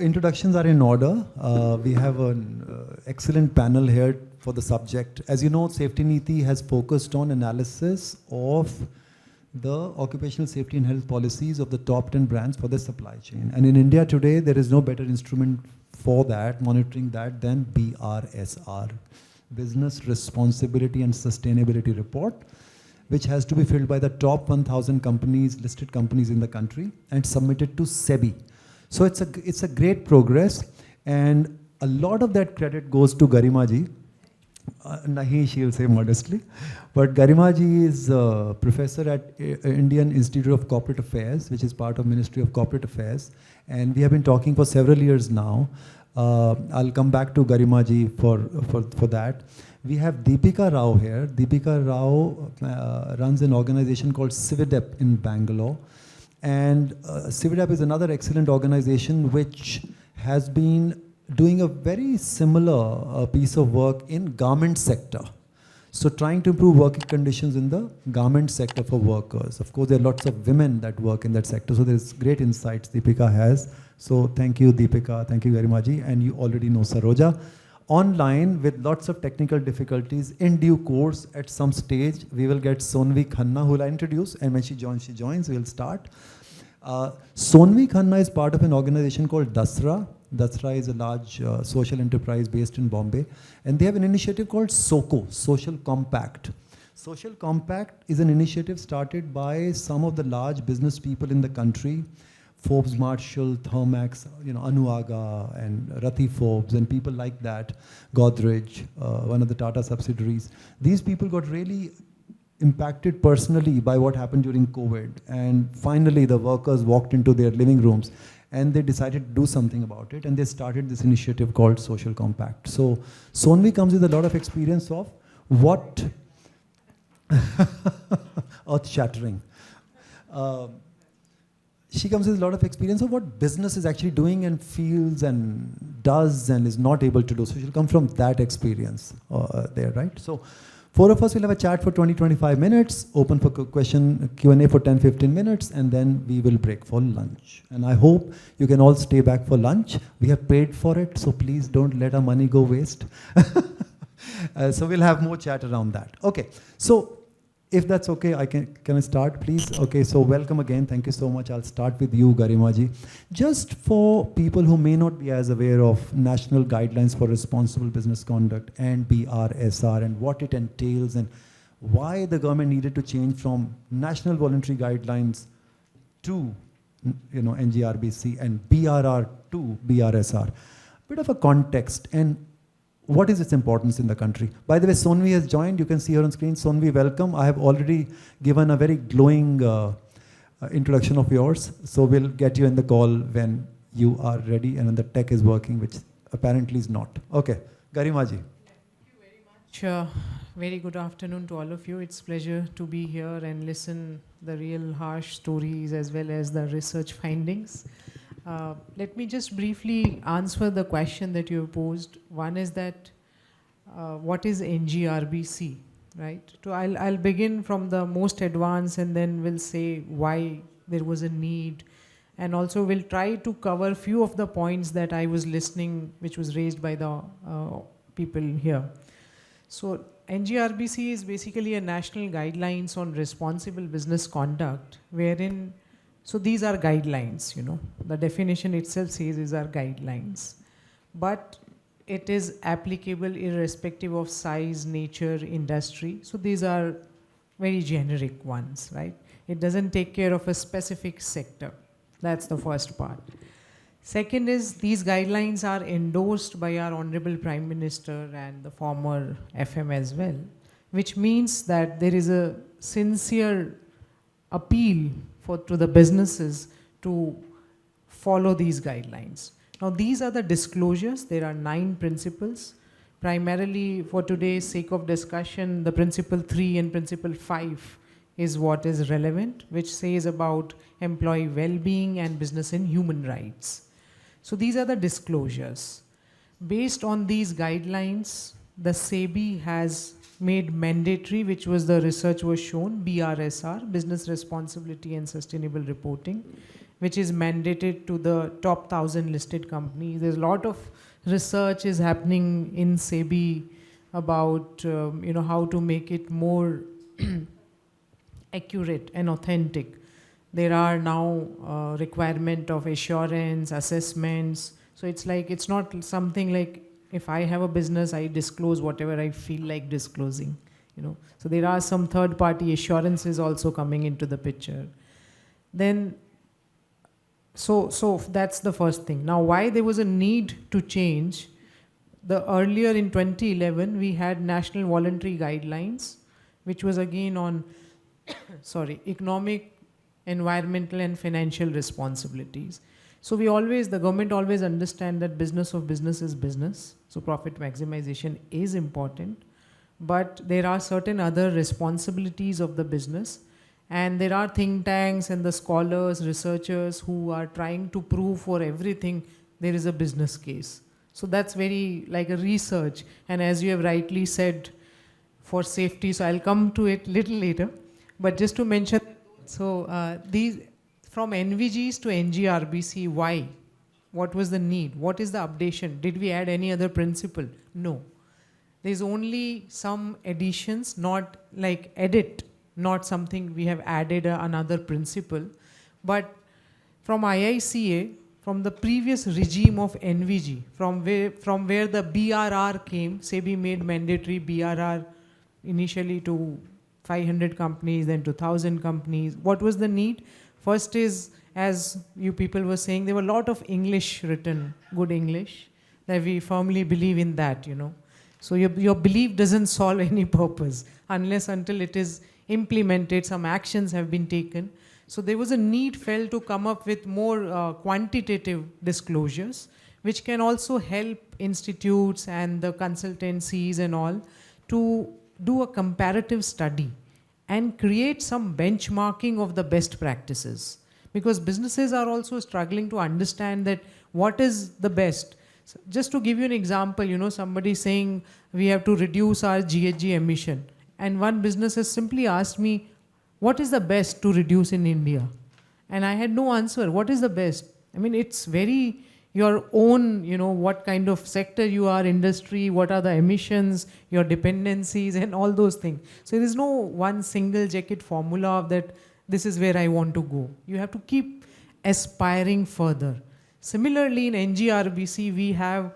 introductions are in order. We have an excellent panel here for the subject. As you know, SafetyNiti has focused on analysis of the occupational safety and health policies of the top 10 brands for the supply chain. And in India today, there is no better instrument for that, monitoring that, than BRSR, Business Responsibility and Sustainability Report, which has to be filled by the top 1,000 companies, listed companies in the country, and submitted to SEBI. So it's a great progress, and a lot of that credit goes to Garima ji. Nahi, she'll say modestly. But Garima ji is a professor at Indian Institute of Corporate Affairs, which is part of Ministry of Corporate Affairs. And we have been talking for several years now. I'll come back to Garima ji for that. We have Deepika Rao here. Deepika Rao runs an organization called Cividep in Bangalore. And Cividep is another excellent organization which has been doing a very similar piece of work in garment sector. So trying to improve working conditions in the garment sector for workers. Of course, there are lots of women that work in that sector. So there's great insights Deepika has. So thank you, Deepika. Thank you, Garimaji. And you already know Saroja. Online, with lots of technical difficulties, in due course, at some stage, we will get Sonvi Khanna, who will introduce. And when she joins, we'll start. Sonvi Khanna is part of an organization called Dasra. Dasra is a large social enterprise based in Bombay. And they have an initiative called SOCO, Social Compact. Social Compact is an initiative started by some of the large business people in the country, Forbes Marshall, Thermax, Anu Aga, and Rati Forbes, and people like that, Godrej, one of the Tata subsidiaries. These people got really impacted personally by what happened during COVID. And finally, the workers walked into their living rooms and they decided to do something about it. And they started this initiative called Social Compact. So Sonvi comes with a lot of experience of what earth-shattering. She comes with a lot of experience of what business is actually doing and feels and does and is not able to do. So she'll come from that experience there, right? So four of us will have a chat for 20-25 minutes, open for Q&A for 10-15 minutes, and then we will break for lunch. And I hope you can all stay back for lunch. We have paid for it, so please don't let our money go waste. So we'll have more chat around that. Okay, so if that's okay, can I start, please? Okay, so welcome again. Thank you so much. I'll start with you, Garimaji. Just for people who may not be as aware of National Guidelines for Responsible Business Conduct and BRSR and what it entails and why the government needed to change from National Voluntary Guidelines to NGRBC and BRR to BRSR. Bit of a context and what is its importance in the country? By the way, Sonvi has joined. You can see her on screen. Sonvi, welcome. I have already given a very glowing introduction of yours. So we'll get you in the call when you are ready and when the tech is working, which apparently is not. Okay, Garimaji. Thank you very much. Very good afternoon to all of you. It's a pleasure to be here and listen the real harsh stories as well as the research findings. Let me just briefly answer the question that you posed. One is that what is NGRBC, right? So I'll begin from the most advanced and then we'll say why there was a need. And also we'll try to cover a few of the points that I was listening, which was raised by the people here. So NGRBC is basically a national guidelines on responsible business conduct, wherein so these are guidelines, the definition itself says these are guidelines, but it is applicable irrespective of size, nature, industry. So these are very generic ones, right? It doesn't take care of a specific sector. That's the first part. Second is these guidelines are endorsed by our Honorable Prime Minister and the former FM as well, which means that there is a sincere appeal to the businesses to follow these guidelines. Now these are the disclosures. There are 9 principles. Primarily for today's sake of discussion, the principle 3 and principle 5 is what is relevant, which says about employee well-being and business and human rights. So these are the disclosures. Based on these guidelines, the SEBI has made mandatory, which was the research was shown, BRSR, Business Responsibility and Sustainable Reporting, which is mandated to the top 1,000 listed companies. There's a lot of research is happening in SEBI about how to make it more accurate and authentic. There are now requirement of assurance, assessments. So it's not something like if I have a business, I disclose whatever I feel like disclosing. So there are some third-party assurances also coming into the picture. Then, so that's the first thing. Now, why there was a need to change? The earlier in 2011, we had national voluntary guidelines, which was again on, economic, environmental and financial responsibilities. So the government always understand that business of business is business. So profit maximization is important, but there are certain other responsibilities of the business. And there are think tanks and the scholars, researchers who are trying to prove for everything there is a business case. So that's very like a research. And as you have rightly said, for safety, so I'll come to it little later. But just to mention, so these from NVGs to NGRBC, why? What was the need? What is the updation? Did we add any other principle? No. There's only some additions, not like edit, not something we have added another principle. But from IICA, from the previous regime of NVG, from where the BRR came, SEBI made mandatory BRR initially to 500 companies, then to 1,000 companies. What was the need? First is, as you people were saying, there were a lot of English written, good English, that we firmly believe in that, So your belief doesn't solve any purpose unless until it is implemented, some actions have been taken. So there was a need felt to come up with more quantitative disclosures, which can also help institutes and the consultancies and all to do a comparative study and create some benchmarking of the best practices. Because businesses are also struggling to understand that what is the best. So just to give you an example, somebody saying we have to reduce our GHG emission. And one business has simply asked me, what is the best to reduce in India? And I had no answer. What is the best? I mean, it's very your own, what kind of sector you are, industry, what are the emissions, your dependencies and all those things. So there is no one single jacket formula of that this is where I want to go. You have to keep aspiring further. Similarly, in NGRBC, we have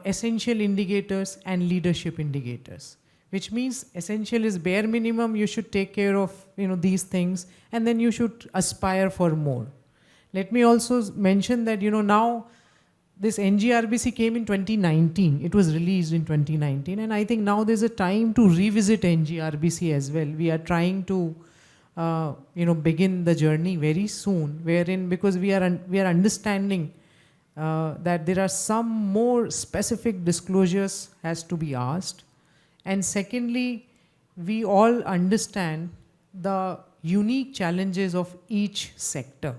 essential indicators and leadership indicators, which means essential is bare minimum. You should take care of these things, and then you should aspire for more. Let me also mention that now this NGRBC came in 2019. It was released in 2019, and I think now there's a time to revisit NGRBC as well. We are trying to begin the journey very soon, wherein because we are understanding that there are some more specific disclosures has to be asked. And secondly, we all understand the unique challenges of each sector,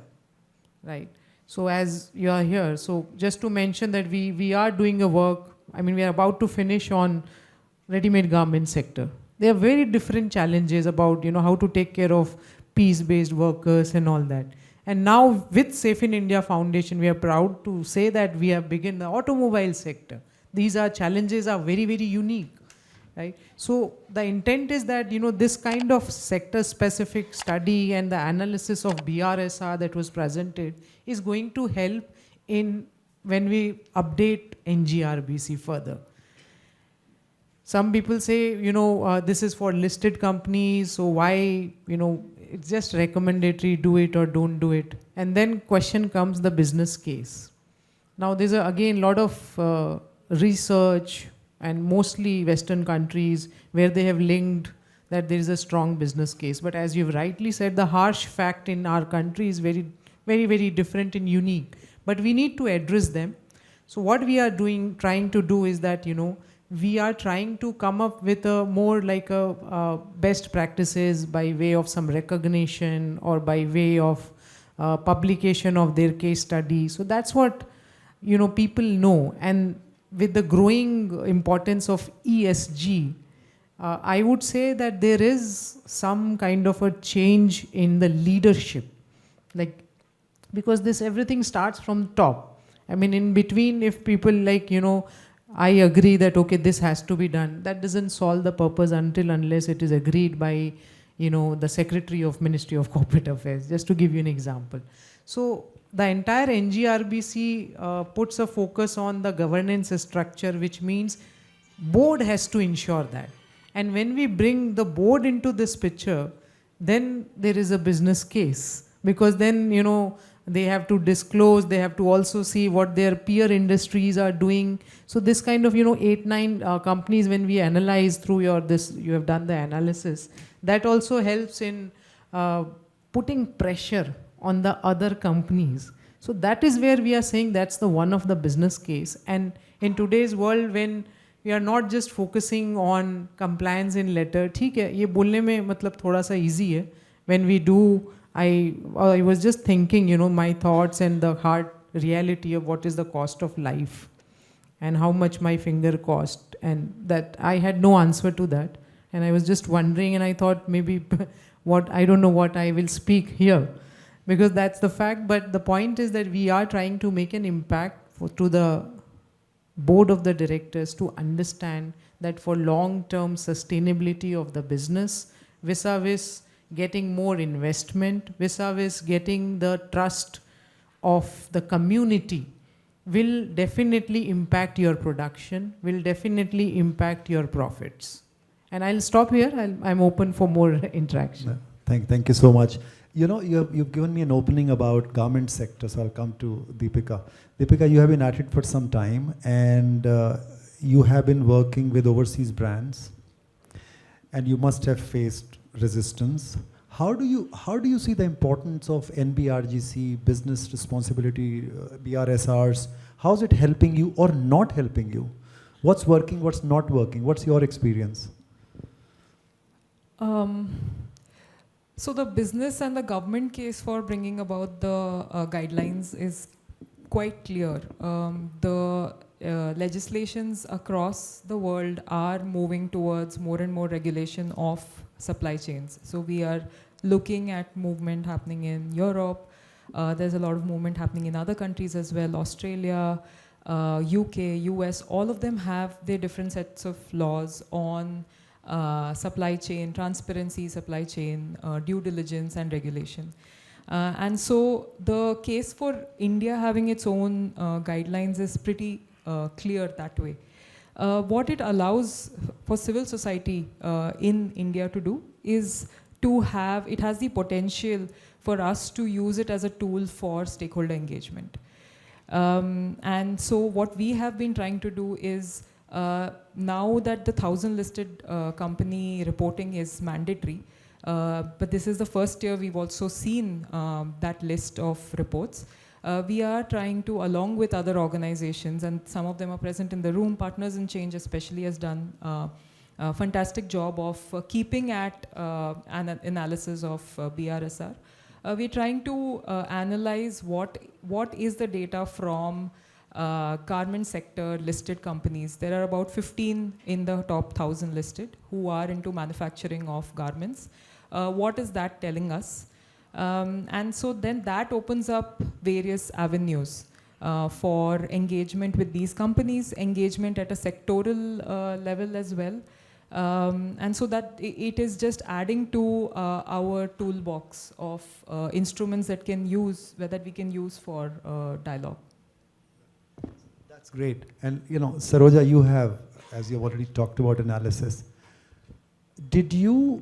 right? So as you are here, so just to mention that we are doing a work, we are about to finish on ready-made garment sector. There are very different challenges about, how to take care of peace-based workers and all that. And now with Safe in India Foundation, we are proud to say that we have begun the automobile sector. These challenges are very, very unique. Right? So the intent is that this kind of sector-specific study and the analysis of BRSR that was presented is going to help in when we update NGRBC further. Some people say, this is for listed companies, so why, it's just recommendatory, do it or don't do it. And then question comes the business case. Now there's again a lot of research, and mostly Western countries where they have linked that there is a strong business case. But as you've rightly said, the harsh fact in our country is very, very, very different and unique. But we need to address them. So what we are trying to do is that, we are trying to come up with a more like a best practices by way of some recognition or by way of publication of their case study. So that's what, people know. And with the growing importance of ESG, I would say that there is some kind of a change in the leadership. Like because this everything starts from top. I mean, in between, if people like, I agree that, okay, this has to be done, that doesn't solve the purpose unless it is agreed by, the Secretary of Ministry of Corporate Affairs, just to give you an example. So the entire NGRBC puts a focus on the governance structure, which means board has to ensure that. And when we bring the board into this picture, then there is a business case, because then, they have to disclose, they have to also see what their peer industries are doing. So this kind of, 8, 9 companies, when we analyze through you have done the analysis, that also helps in putting pressure on the other companies. So that is where we are saying that's the one of the business case. And in today's world, when we are not just focusing on compliance in letter, ठीक है, ये बोलने में मतलब थोड़ा सा easy है. When we do, I was just thinking, my thoughts and the hard reality of what is the cost of life and how much my finger cost, and that I had no answer to that. And I was just wondering, and I thought maybe I don't know what I will speak here, because that's the fact. But the point is that we are trying to make an impact to the board of the directors to understand that for long-term sustainability of the business, vis-a-vis getting more investment, vis-a-vis getting the trust of the community, will definitely impact your production, will definitely impact your profits. And I'll stop here. I'm open for more interaction. Thank you so much. You've given me an opening about garment sector, so I'll come to Deepika. Deepika, you have been at it for some time, and you have been working with overseas brands, and you must have faced resistance. How do you see the importance of NBRGC, business responsibility, BRSRs? How is it helping you or not helping you? What's working, what's not working? What's your experience? So the business and the government case for bringing about the guidelines is quite clear. The legislations across the world are moving towards more and more regulation of supply chains. So we are looking at movement happening in Europe. There's a lot of movement happening in other countries as well, Australia, UK, US, all of them have their different sets of laws on supply chain, transparency, supply chain, due diligence and regulation. And so the case for India having its own guidelines is pretty clear that way. What it allows for civil society in India to do is it has the potential for us to use it as a tool for stakeholder engagement. And so what we have been trying to do is, now that the 1,000 listed company reporting is mandatory, but this is the first year we've also seen that list of reports. We are trying to, along with other organizations, and some of them are present in the room, Partners in Change especially has done a fantastic job of keeping at an analysis of BRSR. We're trying to analyze what is the data from garment sector listed companies. There are about 15 in the top 1,000 listed who are into manufacturing of garments. What is that telling us? And so then that opens up various avenues for engagement with these companies, engagement at a sectoral level as well. And so that it is just adding to our toolbox of instruments that we can use for dialogue. That's great. And Saroja, you have, as you've already talked about analysis, did you,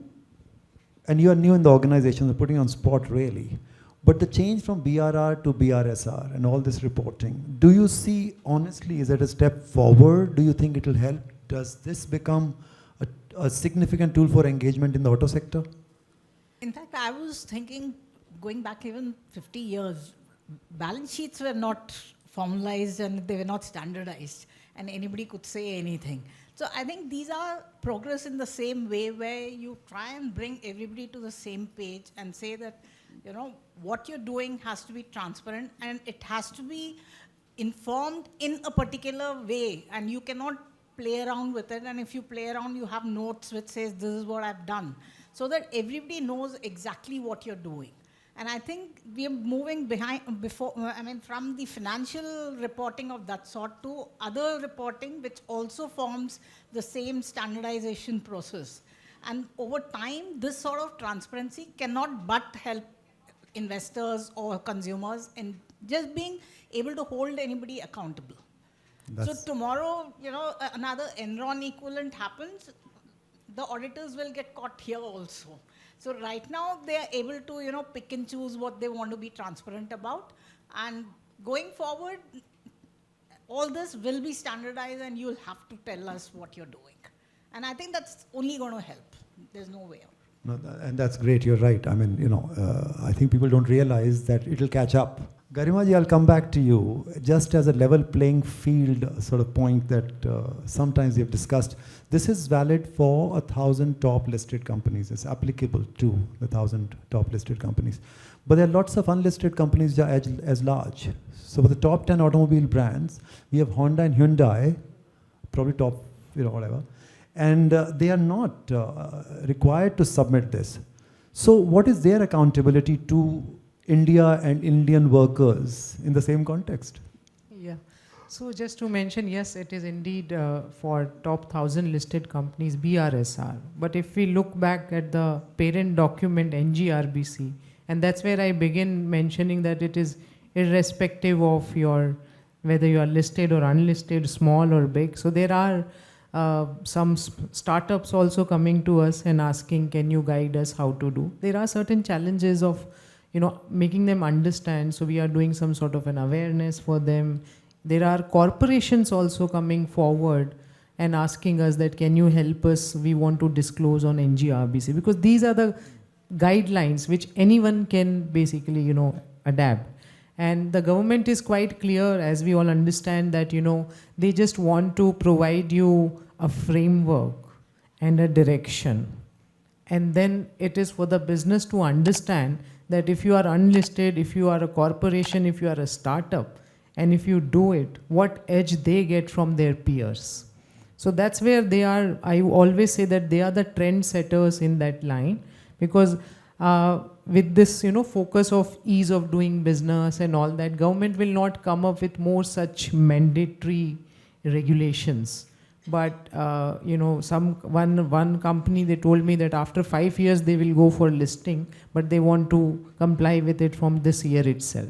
and you are new in the organization, so putting on spot really, but the change from BRR to BRSR and all this reporting, do you see, honestly, is it a step forward? Do you think it will help? Does this become a significant tool for engagement in the auto sector? In fact, I was thinking, going back even 50 years, balance sheets were not formalized and they were not standardized, and anybody could say anything. So I think these are progress in the same way, where you try and bring everybody to the same page and say that, what you're doing has to be transparent and it has to be informed in a particular way, and you cannot play around with it. And if you play around, you have notes which says, this is what I've done, so that everybody knows exactly what you're doing. And I think we are moving from the financial reporting of that sort to other reporting, which also forms the same standardization process. And over time, this sort of transparency cannot but help investors or consumers in just being able to hold anybody accountable. So tomorrow, another Enron equivalent happens, the auditors will get caught here also. So right now, they are able to, pick and choose what they want to be transparent about. And going forward, all this will be standardized and you'll have to tell us what you're doing. And I think that's only going to help. There's no way out. No, and that's great, you're right. I mean, I think people don't realize that it'll catch up. Garimaji, I'll come back to you. Just as a level playing field sort of point that sometimes we have discussed, this is valid for 1,000 top listed companies. It's applicable to the 1,000 top listed companies. But there are lots of unlisted companies that are as large. So for the top 10 automobile brands, we have Honda and Hyundai, probably top, whatever. And they are not required to submit this. So what is their accountability to India and Indian workers in the same context? Yeah. So just to mention, yes, it is indeed for top 1,000 listed companies, BRSR. But if we look back at the parent document, NGRBC, and that's where I begin mentioning that it is irrespective of whether you are listed or unlisted, small or big. So there are some startups also coming to us and asking, can you guide us how to do? There are certain challenges of, making them understand. So we are doing some sort of an awareness for them. There are corporations also coming forward and asking us that, can you help us? We want to disclose on NGRBC, because these are the guidelines which anyone can basically, adapt. And the government is quite clear, as we all understand, that, they just want to provide you a framework and a direction. And then it is for the business to understand that if you are unlisted, if you are a corporation, if you are a startup, and if you do it, what edge they get from their peers. So that's where they are. I always say that they are the trend setters in that line, because with this, focus of ease of doing business and all that, government will not come up with more such mandatory regulations. But one company, they told me that after 5 years they will go for listing, but they want to comply with it from this year itself.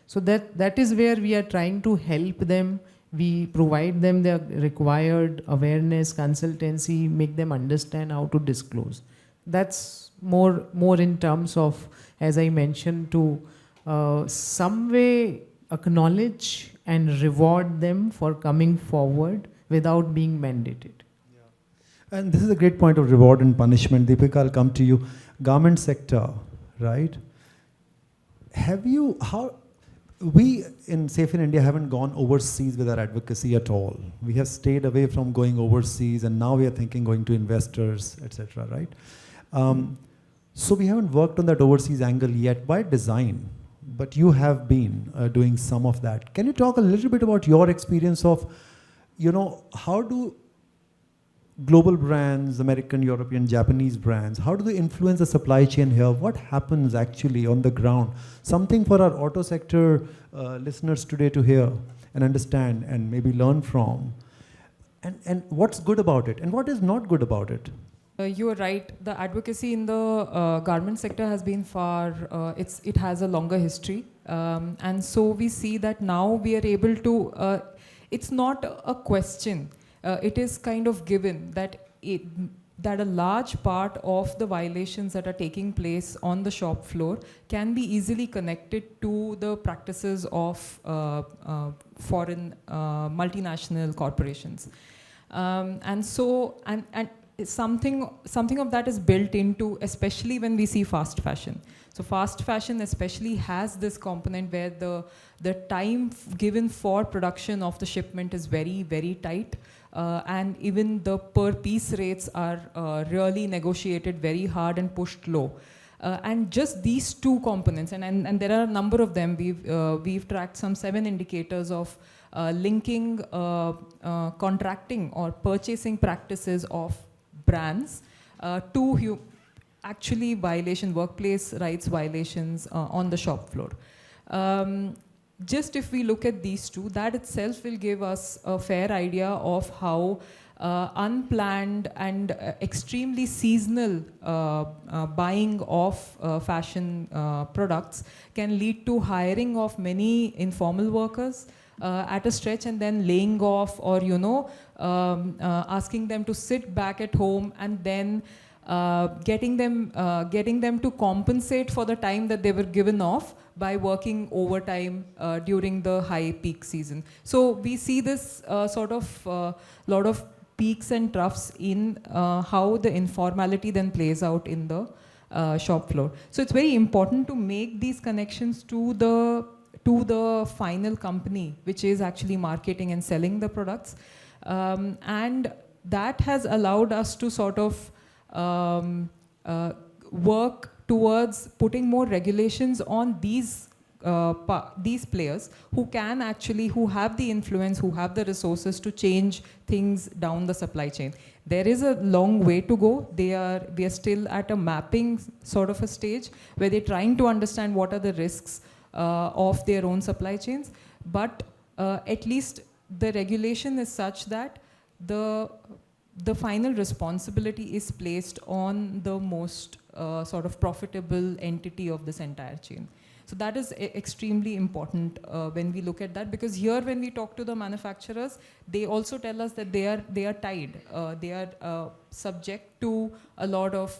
So that is where we are trying to help them. We provide them the required awareness, consultancy, make them understand how to disclose. That's more in terms of, as I mentioned, to some way acknowledge and reward them for coming forward without being mandated. Yeah. And this is a great point of reward and punishment. Deepika, I'll come to you. Garment sector, right? We in Safe in India haven't gone overseas with our advocacy at all. We have stayed away from going overseas, and now we are thinking going to investors, etc., right? So we haven't worked on that overseas angle yet by design, but you have been doing some of that. Can you talk a little bit about your experience of, how do global brands, American, European, Japanese brands, how do they influence the supply chain here? What happens actually on the ground? Something for our auto sector listeners today to hear and understand and maybe learn from. And what's good about it and what is not good about it? You are right. The advocacy in the garment sector has been it has a longer history. And so we see that now we are able to, it's not a question. It is kind of given that that a large part of the violations that are taking place on the shop floor can be easily connected to the practices of foreign multinational corporations. And something of that is built into, especially when we see fast fashion. So fast fashion especially has this component where the time given for production of the shipment is very, very tight. And even the per piece rates are really negotiated very hard and pushed low. And just these two components, and there are a number of them, we've tracked some 7 indicators of linking contracting or purchasing practices of brands to actually workplace rights violations on the shop floor. Just if we look at these two, that itself will give us a fair idea of how unplanned and extremely seasonal buying of fashion products can lead to hiring of many informal workers at a stretch, and then laying off, or asking them to sit back at home, and then getting them to compensate for the time that they were given off by working overtime during the high peak season. So we see this sort of lot of peaks and troughs in how the informality then plays out in the shop floor. So it's very important to make these connections to the final company, which is actually marketing and selling the products. And that has allowed us to sort of work towards putting more regulations on these players who have the influence, who have the resources to change things down the supply chain. There is a long way to go. We are still at a mapping sort of a stage where they're trying to understand what are the risks of their own supply chains. But at least the regulation is such that the final responsibility is placed on the most sort of profitable entity of this entire chain. So that is extremely important when we look at that, because here when we talk to the manufacturers, they also tell us that they are tied. They are subject to a lot of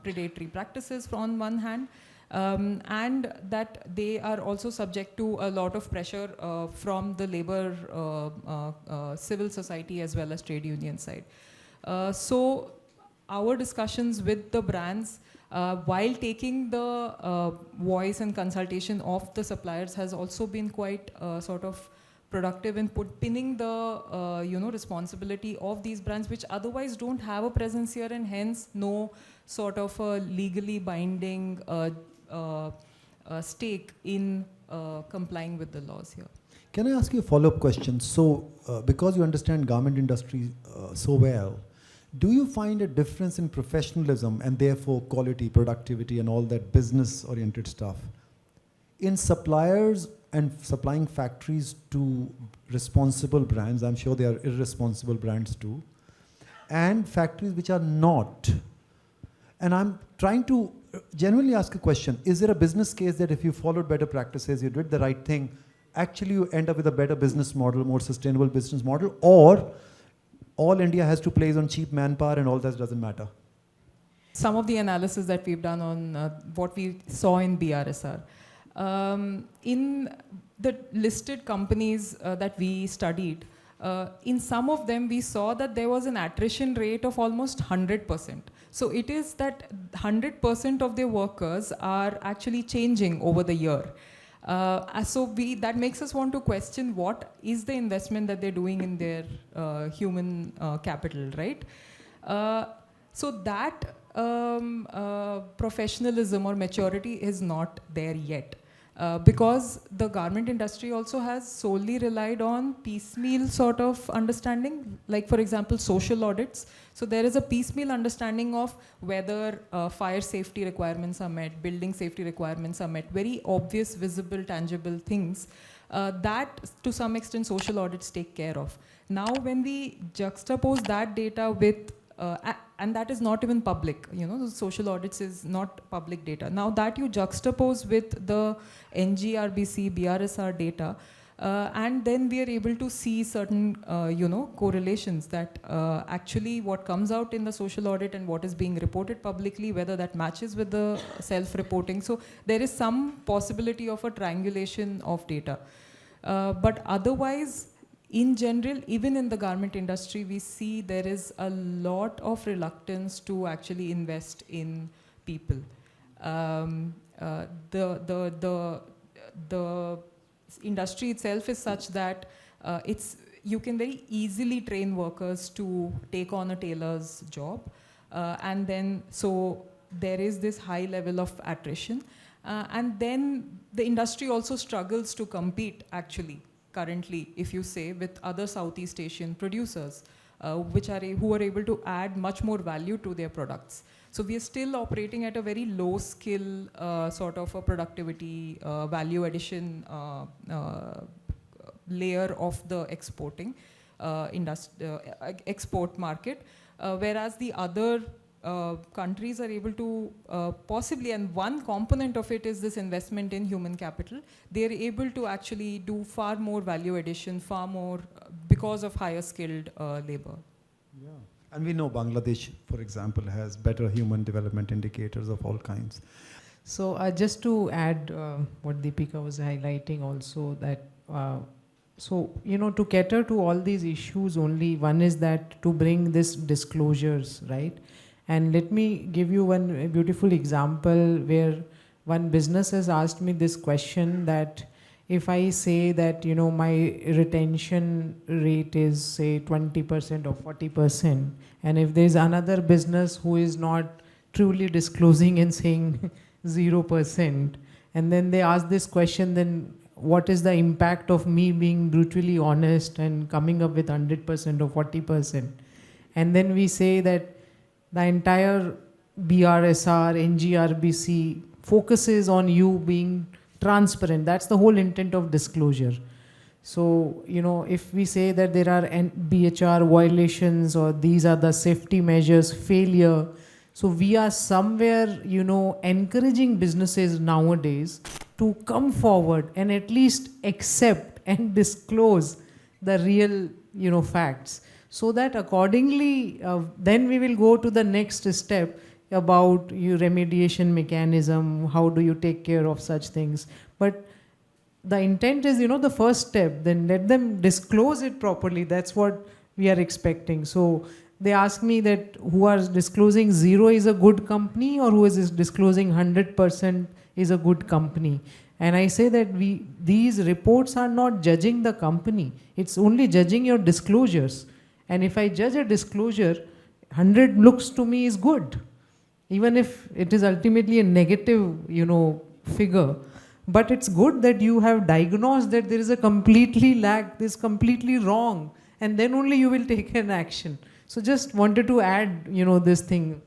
predatory practices on one hand, and that they are also subject to a lot of pressure from the labor, civil society as well as trade union side. So our discussions with the brands, while taking the voice and consultation of the suppliers, has also been quite sort of productive in pinning the responsibility of these brands, which otherwise don't have a presence here, and hence no sort of a legally binding stake in complying with the laws here. Can I ask you a follow-up question? So, because you understand garment industry so well, do you find a difference in professionalism and therefore quality, productivity, and all that business-oriented stuff in suppliers and supplying factories to responsible brands? I'm sure they are irresponsible brands too, and factories which are not. And I'm trying to genuinely ask a question. Is there a business case that if you followed better practices, you did the right thing, actually you end up with a better business model, more sustainable business model, or all India has to place on cheap manpower and all that doesn't matter? Some of the analysis that we've done on what we saw in BRSR. In the listed companies that we studied, in some of them we saw that there was an attrition rate of almost 100%. So it is that 100% of their workers are actually changing over the year. So that makes us want to question what is the investment that they're doing in their human capital, right? So that professionalism or maturity is not there yet. Because the garment industry also has solely relied on piecemeal sort of understanding, like for example, social audits. So there is a piecemeal understanding of whether fire safety requirements are met, building safety requirements are met, very obvious, visible, tangible things that to some extent social audits take care of. Now when we juxtapose that data with and that is not even public, the social audits is not public data. Now that you juxtapose with the NGRBC BRSR data, and then we are able to see certain, correlations that actually what comes out in the social audit and what is being reported publicly, whether that matches with the self-reporting. So there is some possibility of a triangulation of data. But otherwise, in general, even in the garment industry, we see there is a lot of reluctance to actually invest in people. The industry itself is such that you can very easily train workers to take on a tailor's job, and then so there is this high level of attrition, and then the industry also struggles to compete actually. Currently, if you say, with other Southeast Asian producers, who are able to add much more value to their products. So we are still operating at a very low skill sort of a productivity value addition layer of the exporting export market, whereas the other countries are able to possibly, and one component of it is this investment in human capital, they are able to actually do far more value addition, far more because of higher skilled labor. Yeah. And we know Bangladesh, for example, has better human development indicators of all kinds. So just to add what Deepika was highlighting also, that so, you know, to cater to all these issues, only one is that to bring this disclosures, right? And let me give you one beautiful example where one business has asked me this question, that if I say that, you know, my retention rate is say 20% or 40%, and if there's another business who is not truly disclosing and saying 0%, and then they ask this question, then what is the impact of me being brutally honest and coming up with 100% or 40%? And then we say that the entire BRSR, NGRBC focuses on you being transparent. That's the whole intent of disclosure. So, you know, if we say that there are BHR violations or these are the safety measures failure, so we are somewhere, you know, encouraging businesses nowadays to come forward and at least accept and disclose the real, you know, facts, so that accordingly, then we will go to the next step about your remediation mechanism, how do you take care of such things. But the intent is, you know, the first step, then let them disclose it properly. That's what we are expecting. So they ask me that who are disclosing 0 is a good company, or who is disclosing 100% is a good company. And I say that these reports are not judging the company. It's only judging your disclosures. And if I judge a disclosure, 100 looks to me is good, even if it is ultimately a negative, you know, figure. But it's good that you have diagnosed that there is a completely lack, this completely wrong, and then only you will take an action. So just wanted to add, you know, this thing.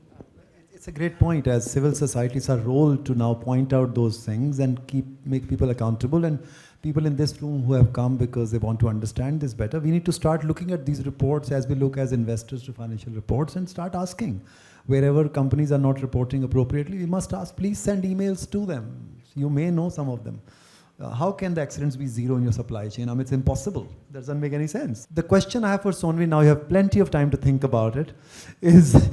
It's a great point. As civil society, it's our role to now point out those things and make people accountable. And people in this room who have come because they want to understand this better, we need to start looking at these reports as we look as investors to financial reports, and start asking. Wherever companies are not reporting appropriately, we must ask, please send emails to them. You may know some of them. How can the accidents be 0 in your supply chain? I mean, it's impossible. That doesn't make any sense. The question I have for Sonvi, now you have plenty of time to think about it, is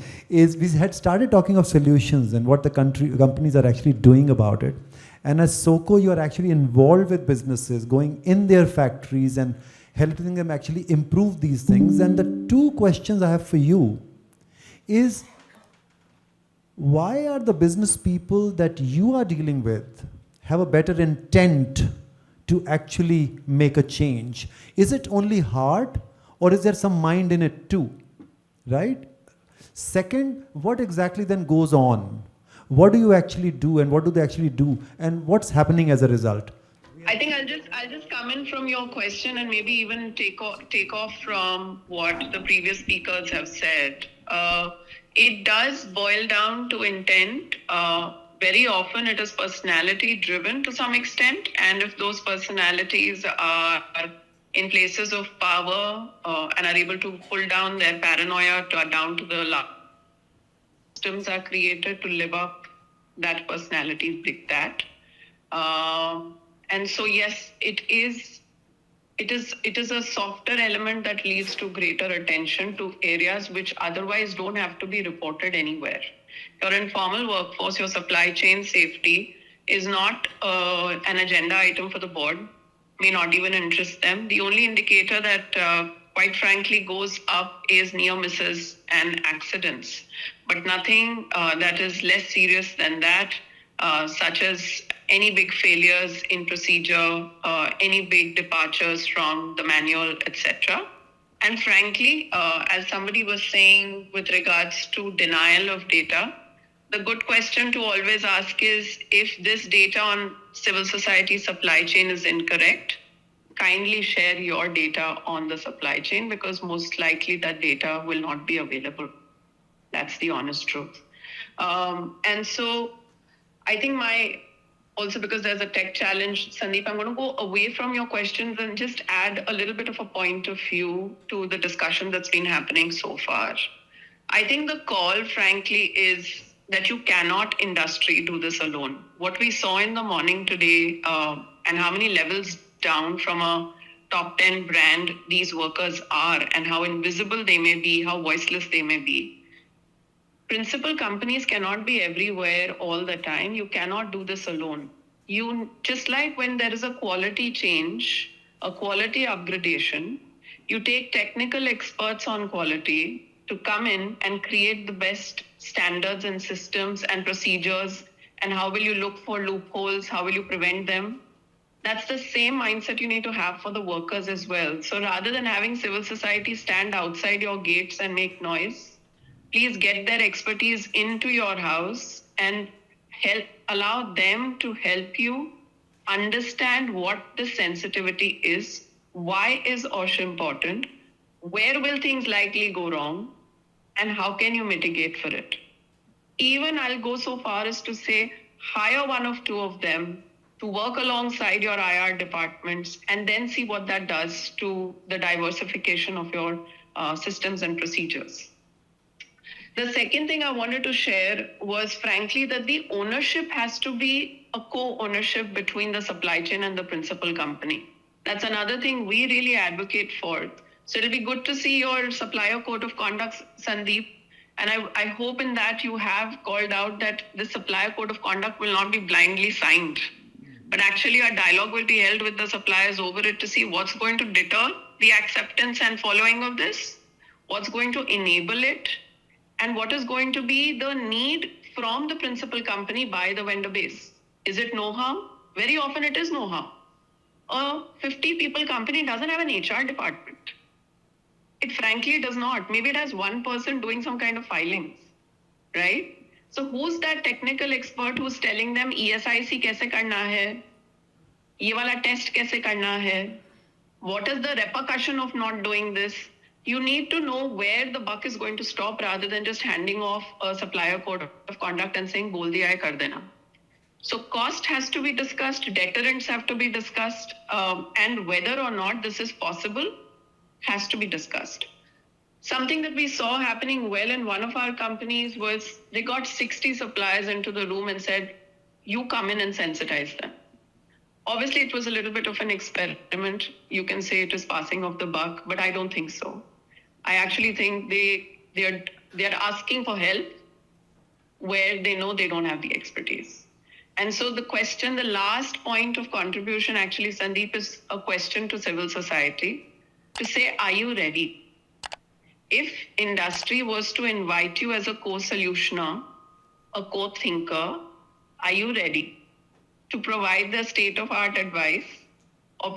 we had started talking of solutions and what the companies are actually doing about it. And as SOCO, you are actually involved with businesses, going in their factories and helping them actually improve these things. And the 2 questions I have for you is, why are the business people that you are dealing with have a better intent to actually make a change? Is it only hard, or is there some mind in it too, right? Second, what exactly then goes on? What do you actually do, and what do they actually do, and what's happening as a result? I think I'll just come in from your question and maybe even take off from what the previous speakers have said. It does boil down to intent. Very often it is personality driven to some extent, and if those personalities are in places of power and are able to pull down their paranoia down to the systems are created to live up that personality's diktat. And so yes, it is a softer element that leads to greater attention to areas which otherwise don't have to be reported anywhere. Your informal workforce, your supply chain safety is not an agenda item for the board, may not even interest them. The only indicator that quite frankly goes up is near misses and accidents, but nothing that is less serious than that, such as any big failures in procedure, any big departures from the manual, etc. And frankly, as somebody was saying with regards to denial of data, the good question to always ask is, if this data on civil society supply chain is incorrect, kindly share your data on the supply chain, because most likely that data will not be available. That's the honest truth. And so I think also because there's a tech challenge, Sandeep, I'm going to go away from your questions and just add a little bit of a point of view to the discussion that's been happening so far. I think the call, frankly, is that you cannot industry do this alone. What we saw in the morning today, and how many levels down from a top 10 brand these workers are, and how invisible they may be, how voiceless they may be. Principal companies cannot be everywhere all the time. You cannot do this alone. You, just like when there is a quality change, a quality upgradation, you take technical experts on quality to come in and create the best standards and systems and procedures. And how will you look for loopholes? How will you prevent them? That's the same mindset you need to have for the workers as well. So rather than having civil society stand outside your gates and make noise, please get their expertise into your house and allow them to help you understand what the sensitivity is, why is OSH important, where will things likely go wrong, and how can you mitigate for it. Even I'll go so far as to say, hire one of two of them to work alongside your IR departments and then see what that does to the diversification of your systems and procedures. The second thing I wanted to share was, frankly, that the ownership has to be a co-ownership between the supply chain and the principal company. That's another thing we really advocate for. So it'll be good to see your supplier code of conduct, Sandeep. And I hope in that you have called out that the supplier code of conduct will not be blindly signed, but actually a dialogue will be held with the suppliers over it to see what's going to deter the acceptance and following of this, what's going to enable it, and what is going to be the need from the principal company by the vendor base. Is it know-how? Very often it is know-how. A 50 people company doesn't have an HR department. It frankly does not. Maybe it has one person doing some kind of filings, right? So who's that technical expert who's telling them ESIC kaise karna hai? Ye wala test kaise karna hai? What is the repercussion of not doing this? You need to know where the buck is going to stop rather than just handing off a supplier code of conduct and saying, bol diya hai, kar dena. So cost has to be discussed, deterrents have to be discussed, and whether or not this is possible has to be discussed. Something that we saw happening well in one of our companies was they got 60 suppliers into the room and said, you come in and sensitize them. Obviously, it was a little bit of an experiment. You can say it is passing of the buck, but I don't think so. I actually think they're asking for help where they know they don't have the expertise. And so the last point of contribution actually, Sandeep, is a question to civil society to say, are you ready? If industry was to invite you as a co-solutioner, a co-thinker, are you ready to provide the state-of-art advice or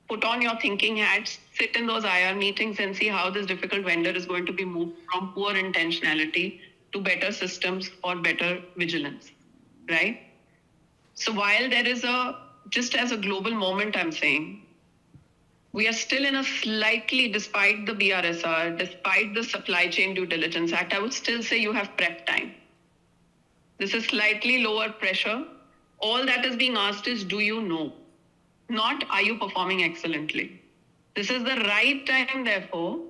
put on your thinking hats, sit in those IR meetings and see how this difficult vendor is going to be moved from poor intentionality to better systems or better vigilance, right? So while there is just as a global moment, I'm saying, we are still in a slightly, despite the BRSR, despite the Supply Chain Due Diligence Act, I would still say you have prep time. This is slightly lower pressure. All that is being asked is, do you know? Not, are you performing excellently? This is the right time, therefore,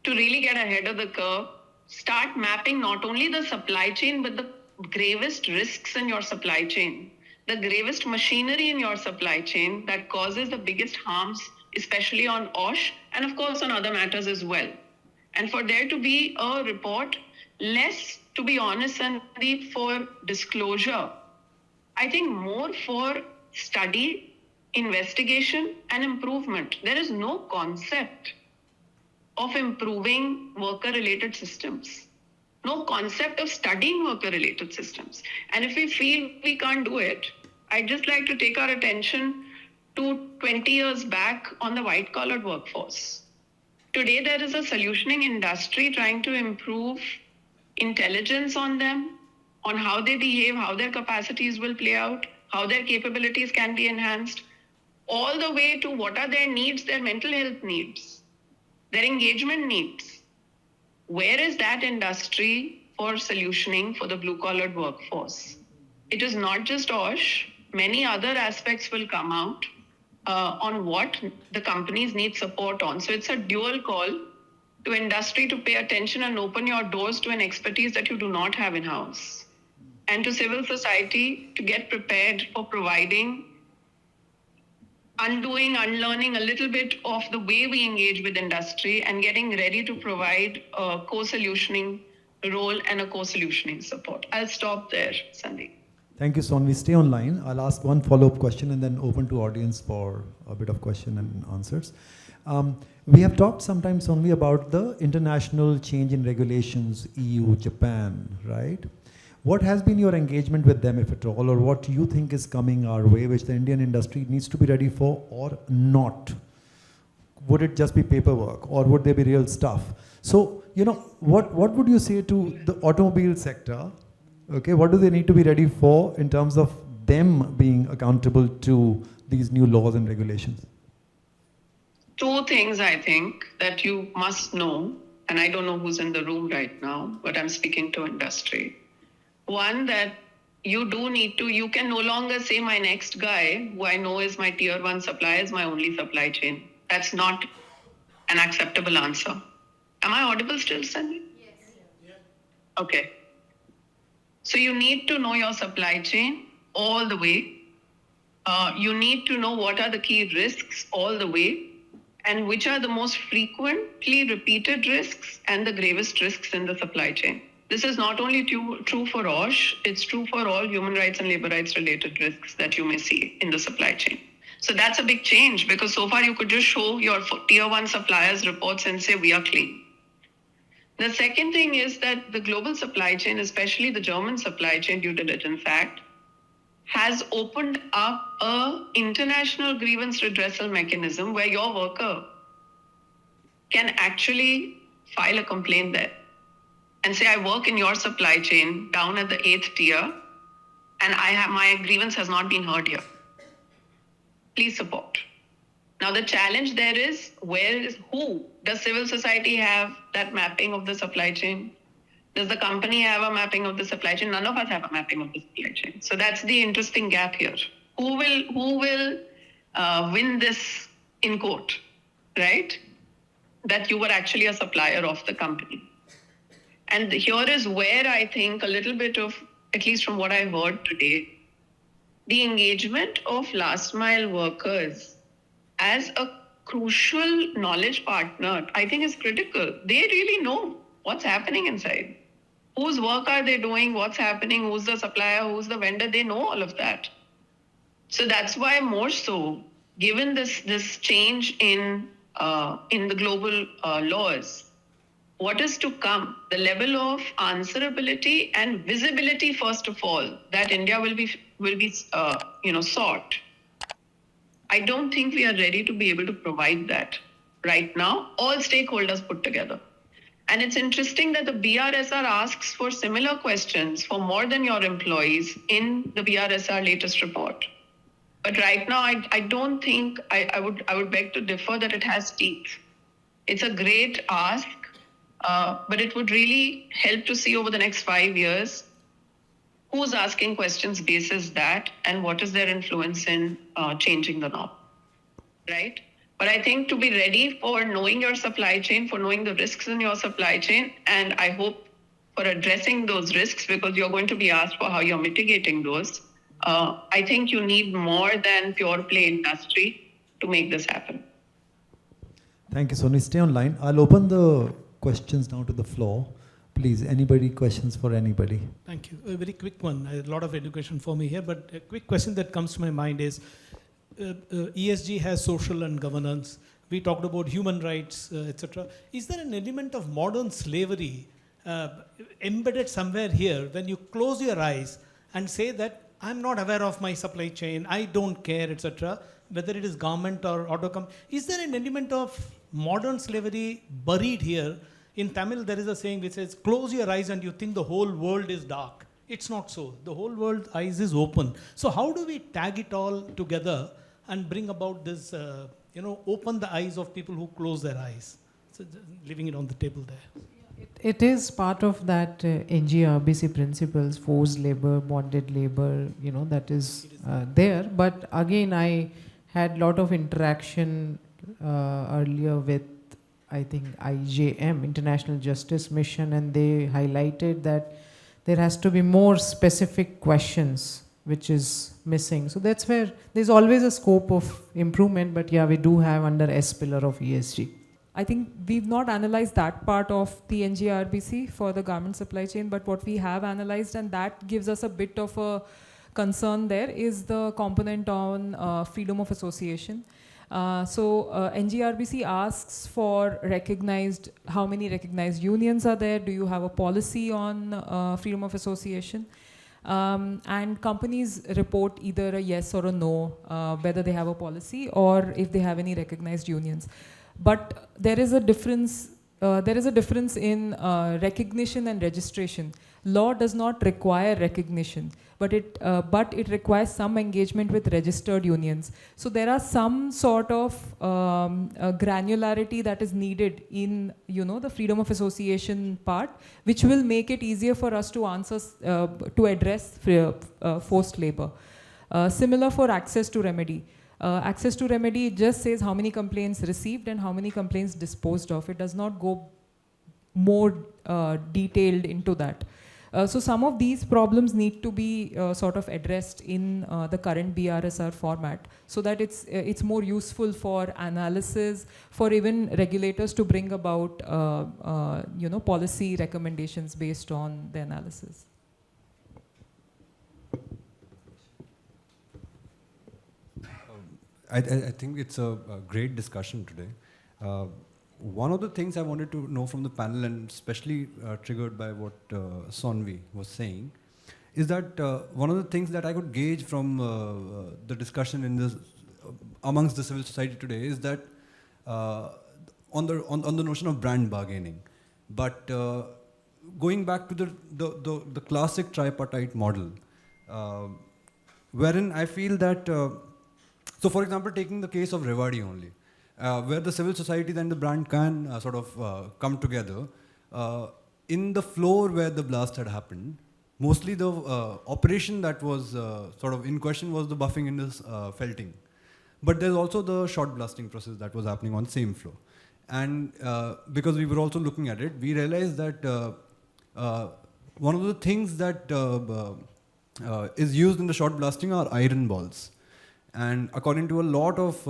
to really get ahead of the curve, start mapping not only the supply chain, but the gravest risks in your supply chain, the gravest machinery in your supply chain that causes the biggest harms, especially on OSH and of course on other matters as well. And for there to be a report, less, to be honest, and for disclosure, I think more for study, investigation, and improvement. There is no concept of improving worker-related systems. No concept of studying worker-related systems. And if we feel we can't do it, I'd just like to take our attention to 20 years back on the white-collared workforce. Today, there is a solutioning industry trying to improve intelligence on them, on how they behave, how their capacities will play out, how their capabilities can be enhanced, all the way to what are their needs, their mental health needs, their engagement needs. where is that industry for solutioning for the blue-collared workforce? It is not just OSH. Many other aspects will come out on what the companies need support on. So it's a dual call to industry to pay attention and open your doors to an expertise that you do not have in-house. And to civil society to get prepared for providing, undoing, unlearning a little bit of the way we engage with industry and getting ready to provide a co-solutioning role and a co-solutioning support. I'll stop there, Sandeep. Thank you, Sonvi. Stay online. I'll ask one follow-up question and then open to audience for a bit of question and answers. We have talked sometimes only about the international change in regulations, EU, Japan, right? What has been your engagement with them, if at all, or what you think is coming our way, which the Indian industry needs to be ready for or not? Would it just be paperwork, or would there be real stuff? So, you know, what would you say to the automobile sector? Okay, what do they need to be ready for in terms of them being accountable to these new laws and regulations? Two things I think that you must know, and I don't know who's in the room right now, but I'm speaking to industry. One, that you do need to, you can no longer say my next guy, who I know is my tier 1 supplier, is my only supply chain. That's not an acceptable answer. Am I audible still, Sandy? Yes. Yeah. Okay. So you need to know your supply chain all the way. You need to know what are the key risks all the way, and which are the most frequently repeated risks and the gravest risks in the supply chain. This is not only true for OSH, it's true for all human rights and labor rights related risks that you may see in the supply chain. So that's a big change, because so far you could just show your tier 1 suppliers reports and say, we are clean. The second thing is that the global supply chain, especially the German supply chain due diligence act, has opened up an international grievance redressal mechanism where your worker can actually file a complaint there and say, I work in your supply chain down at the 8th tier, and my grievance has not been heard here. Please support. Now the challenge there is, who? Does civil society have that mapping of the supply chain? Does the company have a mapping of the supply chain? None of us have a mapping of the supply chain. So that's the interesting gap here. Who will win this in court, right? That you were actually a supplier of the company. And here is where I think a little bit of, at least from what I heard today, the engagement of last mile workers as a crucial knowledge partner, I think is critical. They really know what's happening inside. Whose work are they doing? What's happening? Who's the supplier? Who's the vendor? They know all of that. So that's why more so, given this change in the global laws, what is to come, the level of answerability and visibility, first of all, that India will be sought. I don't think we are ready to be able to provide that right now, all stakeholders put together. And it's interesting that the BRSR asks for similar questions for more than your employees in the BRSR latest report. But right now, I don't think, I would beg to differ that it has teeth. It's a great ask, but it would really help to see over the next 5 years who's asking questions basis that and what is their influence in changing the norm, right? But I think to be ready for knowing your supply chain, for knowing the risks in your supply chain, and I hope for addressing those risks, because you're going to be asked for how you're mitigating those, I think you need more than pure play industry to make this happen. Thank you, Soni. Stay online. I'll open the questions now to the floor. Please, anybody, questions for anybody? Thank you. A very quick one. A lot of education for me here, but a quick question that comes to my mind is, ESG has social and governance. We talked about human rights, etc. Is there an element of modern slavery embedded somewhere here when you close your eyes and say that I'm not aware of my supply chain, I don't care, etc., whether it is garment or auto is there an element of modern slavery buried here? In Tamil, there is a saying which says, close your eyes and you think the whole world is dark. It's not so. The whole world's eyes is open. So how do we tag it all together and bring about this, open the eyes of people who close their eyes? So leaving it on the table there. It is part of that NGRBC principles, forced labor, bonded labor, that is there. But again, I had lot of interaction earlier with, I think, IJM, International Justice Mission, and they highlighted that there has to be more specific questions which is missing. So that's where there's always a scope of improvement, but yeah, we do have under S pillar of ESG. I think we've not analyzed that part of the NGRBC for the garment supply chain, but what we have analyzed, and that gives us a bit of a concern there, is the component on freedom of association. NGRBC asks for how many recognized unions are there, do you have a policy on freedom of association? And companies report either a yes or a no, whether they have a policy or if they have any recognized unions. But there is a difference. In recognition and registration. Law does not require recognition, but it requires some engagement with registered unions. So there are some sort of granularity that is needed in the freedom of association part, which will make it easier for us to address forced labor. Similar for access to remedy. Access to remedy just says how many complaints received and how many complaints disposed of. It does not go more detailed into that. So some of these problems need to be sort of addressed in the current BRSR format, so that it's more useful for analysis, for even regulators to bring about policy recommendations based on the analysis. I think it's a great discussion today. One of the things I wanted to know from the panel, and especially triggered by what Sonvi was saying, is that one of the things that I could gauge from the discussion in this amongst the civil society today is that on the notion of brand bargaining, but going back to the classic tripartite model, wherein I feel that. So for example, taking the case of Rewari only, where the civil society and the brand can sort of come together. In the floor where the blast had happened, mostly the operation that was sort of in question was the buffing and the felting. But there's also the shot blasting process that was happening on the same floor. And because we were also looking at it, we realized that one of the things that is used in the shot blasting are iron balls. And according to a lot of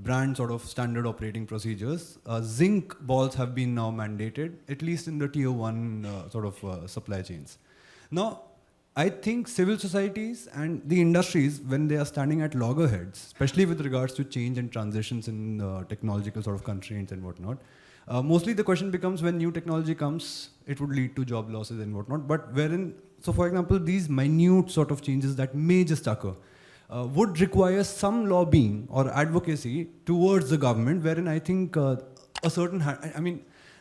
brand sort of standard operating procedures, zinc balls have been now mandated, at least in the tier 1 sort of supply chains. Now, I think civil societies and the industries, when they are standing at loggerheads, especially with regards to change and transitions in technological sort of constraints and whatnot, mostly the question becomes when new technology comes, it would lead to job losses and whatnot. But wherein, so for example, these minute sort of changes that may just occur, would require some lobbying or advocacy towards the government, wherein I think a certain,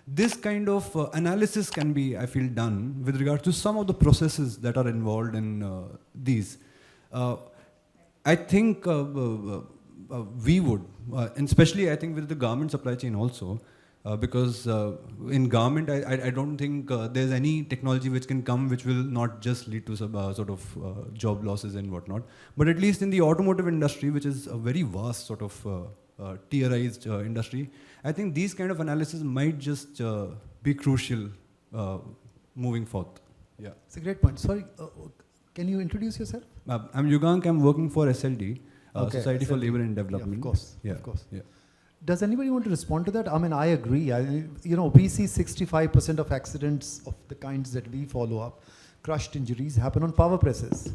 this kind of analysis can be, I feel, done with regard to some of the processes that are involved in these. I think we would, and especially I think with the garment supply chain also, because in garment, I don't think there's any technology which can come which will not just lead to some sort of job losses and whatnot. But at least in the automotive industry, which is a very vast sort of tierized industry, I think these kind of analysis might just be crucial moving forth. Yeah, it's a great point. Sorry, can you introduce yourself? I'm Yugank. I'm working for SLD, Society SLD. for Labor and Development. Yeah, of course. Yeah, of course. Yeah. Does anybody want to respond to that? I mean, I agree. We see 65% of accidents of the kinds that we follow up, crushed injuries, happen on power presses.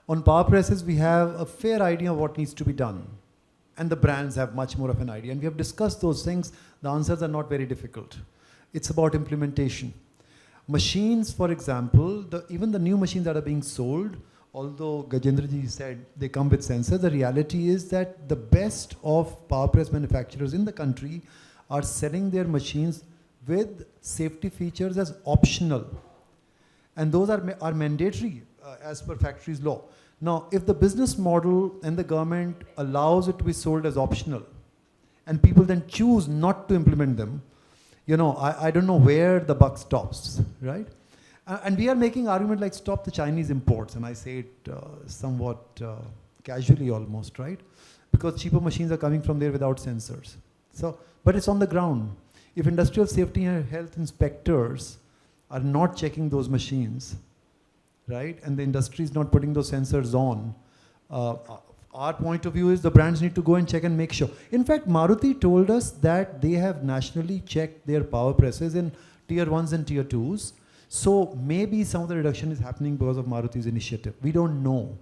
On power presses, we have a fair idea of what needs to be done. And the brands have much more of an idea. And we have discussed those things. The answers are not very difficult. It's about implementation. Machines, for example, even the new machines that are being sold, although Gajendraji said they come with sensors, the reality is that the best of power press manufacturers in the country are selling their machines with safety features as optional. And those are mandatory as per factory's law. Now, if the business model and the government allows it to be sold as optional, and people then choose not to implement them, you know, I don't know where the buck stops, right? And we are making argument like stop the Chinese imports, and I say it somewhat casually almost, right? Because cheaper machines are coming from there without sensors. So, but it's on the ground. If industrial safety and health inspectors are not checking those machines, right, and the industry is not putting those sensors on, our point of view is the brands need to go and check and make sure. In fact, Maruti told us that they have nationally checked their power presses in tier 1s and tier 2s. So maybe some of the reduction is happening because of Maruti's initiative. We don't know,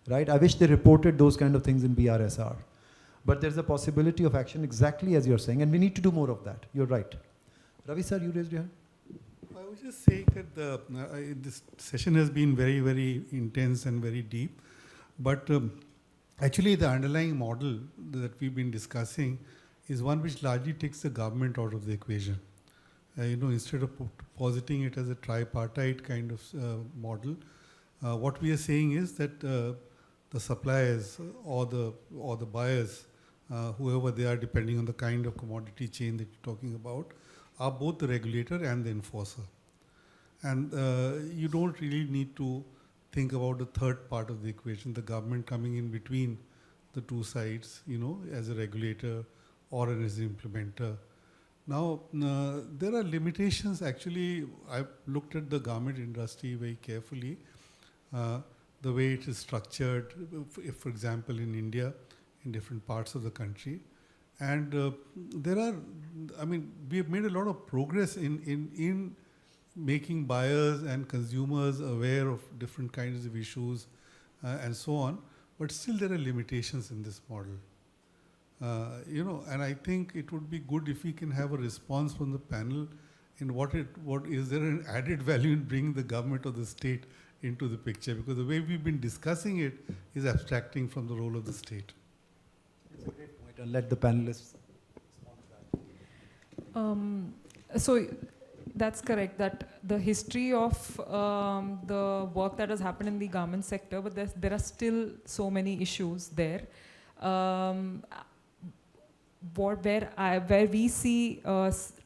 right? I wish they reported those kind of things in BRSR. But there's a possibility of action exactly as you're saying, and we need to do more of that. You're right. Ravi sir, you raised your hand. I was just saying that this session has been very, very intense and very deep. But actually, the underlying model that we've been discussing is one which largely takes the government out of the equation. You know, instead of positing it as a tripartite kind of model, what we are saying is that the suppliers or the buyers, whoever they are, depending on the kind of commodity chain that you're talking about, are both the regulator and the enforcer. And you don't really need to think about the third part of the equation, the government coming in between the two sides, you know, as a regulator or as an implementer. Now, there are limitations. Actually, I've looked at the garment industry very carefully, the way it is structured, if, for example, in India, in different parts of the country. And there are, I mean, we have made a lot of progress in making buyers and consumers aware of different kinds of issues and so on. But still there are limitations in this model. You know, and I think it would be good if we can have a response from the panel in what is there an added value in bringing the government or the state into the picture, because the way we've been discussing it is abstracting from the role of the state. It's a great point. I'll let the panelists respond to that. So that's correct, that the history of the work that has happened in the garment sector, but there are still so many issues there. Where we see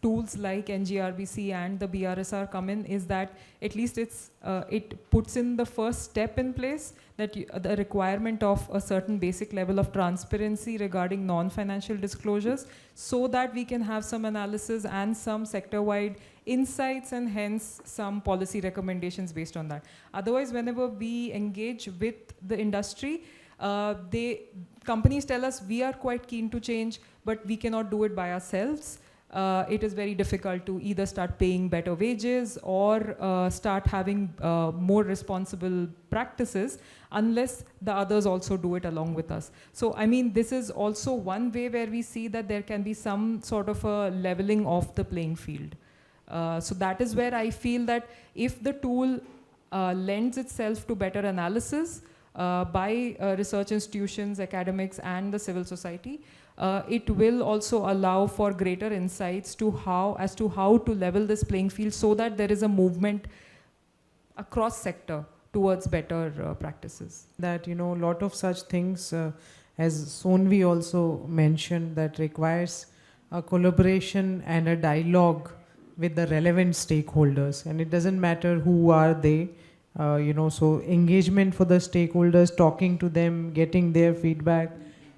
tools like NGRBC and the BRSR come in is that at least it puts in the first step in place, that the requirement of a certain basic level of transparency regarding non-financial disclosures, so that we can have some analysis and some sector-wide insights and hence some policy recommendations based on that. Otherwise, whenever we engage with the industry, companies tell us we are quite keen to change, but we cannot do it by ourselves. It is very difficult to either start paying better wages or start having more responsible practices unless the others also do it along with us. So, I mean, this is also one way where we see that there can be some sort of a leveling of the playing field. So that is where I feel that if the tool lends itself to better analysis, by research institutions, academics, and the civil society, it will also allow for greater insights as to how to level this playing field, so that there is a movement across sector towards better practices. That, you know, a lot of such things, as Sonvi also mentioned, that requires a collaboration and a dialogue with the relevant stakeholders, and it doesn't matter who are they. You know, so engagement for the stakeholders, talking to them, getting their feedback,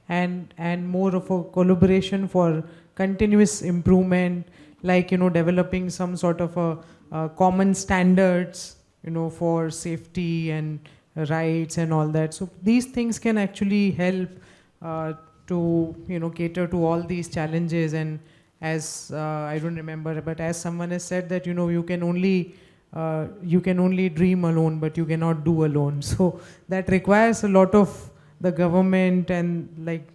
and more of a collaboration for continuous improvement, like, you know, developing some sort of a common standards, you know, for safety and rights and all that. So these things can actually help to, you know, cater to all these challenges. And as I don't remember, but as someone has said that, you know, you can only dream alone, but you cannot do alone. So that requires a lot of the government and like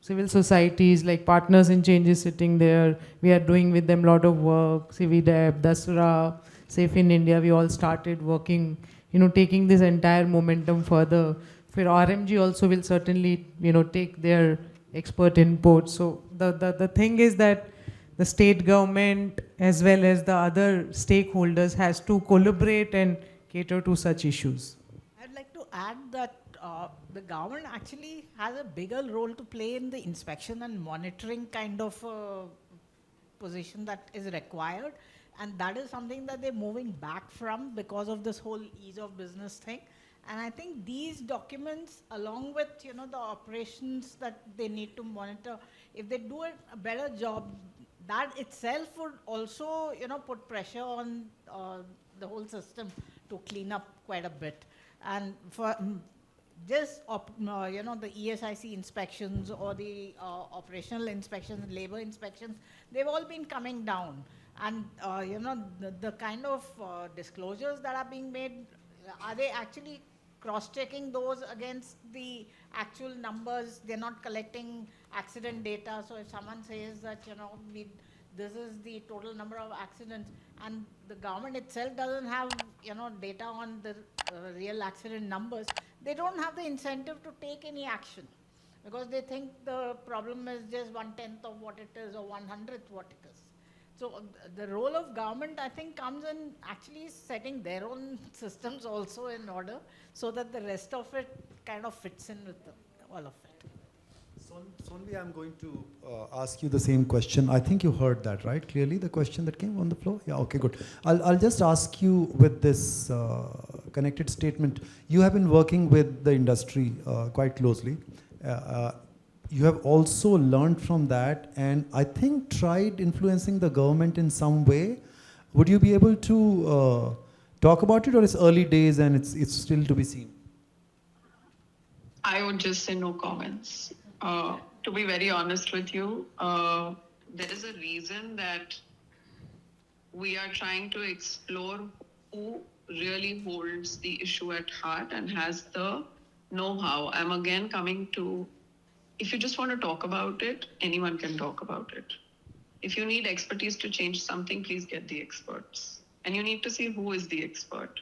civil societies, like Partners in Change is sitting there. We are doing with them a lot of work. CVDEP, Dasra, Safe in India, we all started working, you know, taking this entire momentum further. For RMG also will certainly, you know, take their expert input. So the thing is that the state government as well as the other stakeholders has to collaborate and cater to such issues. I'd like to add that the government actually has a bigger role to play in the inspection and monitoring kind of position that is required. And that is something that they're moving back from because of this whole ease of business thing. And I think these documents, along with, you know, the operations that they need to monitor, if they do a better job, that itself would also, you know, put pressure on the whole system to clean up quite a bit. And for just, you know, the ESIC inspections or the operational inspections, labor inspections, they've all been coming down. And, you know, the kind of disclosures that are being made, are they actually cross-checking those against the actual numbers? They're not collecting accident data. So if someone says that, you know, this is the total number of accidents, and the government itself doesn't have, you know, data on the real accident numbers, they don't have the incentive to take any action because they think the problem is just 1/10 of what it is or 1/100th what it is. So the role of government, I think, comes in actually setting their own systems also in order so that the rest of it kind of fits in with all of it. Sonvi, I'm going to ask you the same question. I think you heard that, right? Clearly, the question that came on the floor? Yeah, okay, good. I'll just ask you with this connected statement. You have been working with the industry quite closely. You have also learned from that and I think tried influencing the government in some way. Would you be able to talk about it, or it's early days and it's still to be seen? I would just say no comments. To be very honest with you, there is a reason that we are trying to explore who really holds the issue at heart and has the know-how. I'm again coming to, if you just want to talk about it, anyone can talk about it. If you need expertise to change something, please get the experts. And you need to see who is the expert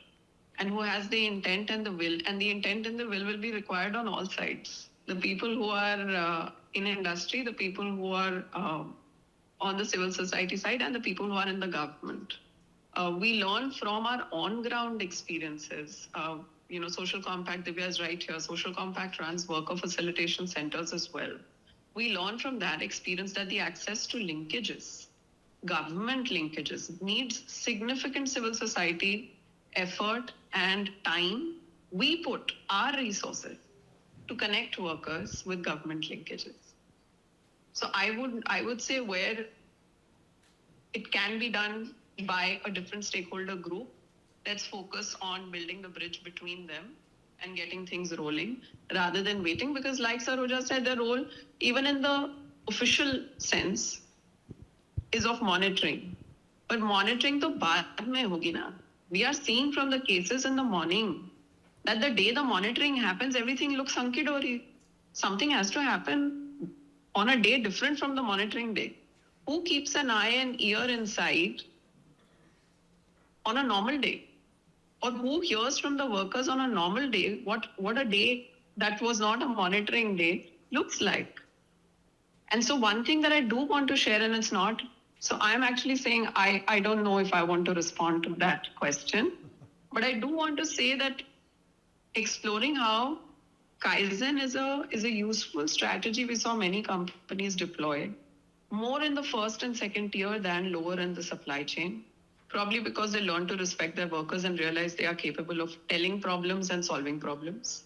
and who has the intent and the will. And the intent and the will be required on all sides. The people who are in industry, the people who are on the civil society side, and the people who are in the government. We learn from our on-ground experiences. You know, Social Compact, Divya is right here. Social Compact runs worker facilitation centers as well. We learn from that experience that the access to linkages, government linkages, needs significant civil society effort and time. We put our resources to connect workers with government linkages. So I would say where it can be done by a different stakeholder group, let's focus on building the bridge between them and getting things rolling rather than waiting, because like Saroja said, the role, even in the official sense, is of monitoring. But monitoring to baad mein hogi na. We are seeing from the cases in the morning that the day the monitoring happens, everything looks hunky-dory. Something has to happen on a day different from the monitoring day. Who keeps an eye and ear inside on a normal day? Or who hears from the workers on a normal day what a day that was not a monitoring day looks like? And so one thing that I do want to share, and it's not, so I'm actually saying I don't know if I want to respond to that question, but I do want to say that exploring how Kaizen is a useful strategy we saw many companies deploy, more in the first and second tier than lower in the supply chain. Probably because they learn to respect their workers and realize they are capable of telling problems and solving problems.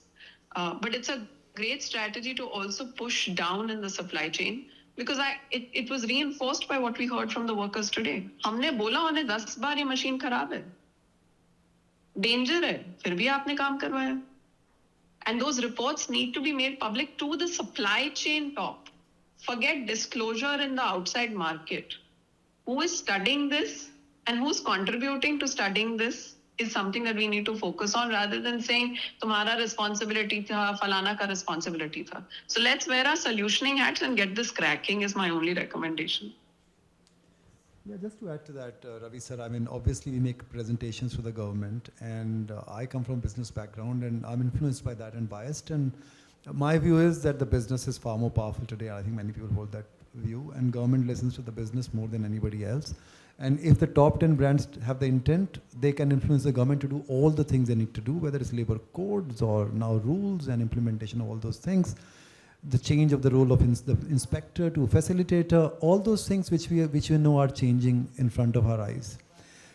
But it's a great strategy to also push down in the supply chain, because it was reinforced by what we heard from the workers today. हमने बोला उन्हें 10 बार ये machine खराब है, danger है, फिर भी आपने काम करवाया. And those reports need to be made public to the supply chain top. Forget disclosure in the outside market. Who is studying this? And who's contributing to studying this is something that we need to focus on, rather than saying, tumhara responsibility tha, falana ka responsibility tha. So let's wear our solutioning hats and get this cracking is my only recommendation. Yeah, just to add to that, Ravi sir, I mean, obviously we make presentations to the government, and I come from business background and I'm influenced by that and biased. And my view is that the business is far more powerful today. I think many people hold that view, and government listens to the business more than anybody else. And if the top 10 brands have the intent, they can influence the government to do all the things they need to do, whether it's labor codes or now rules and implementation of all those things. the change of the role of the inspector to facilitator, all those things which we know are changing in front of our eyes.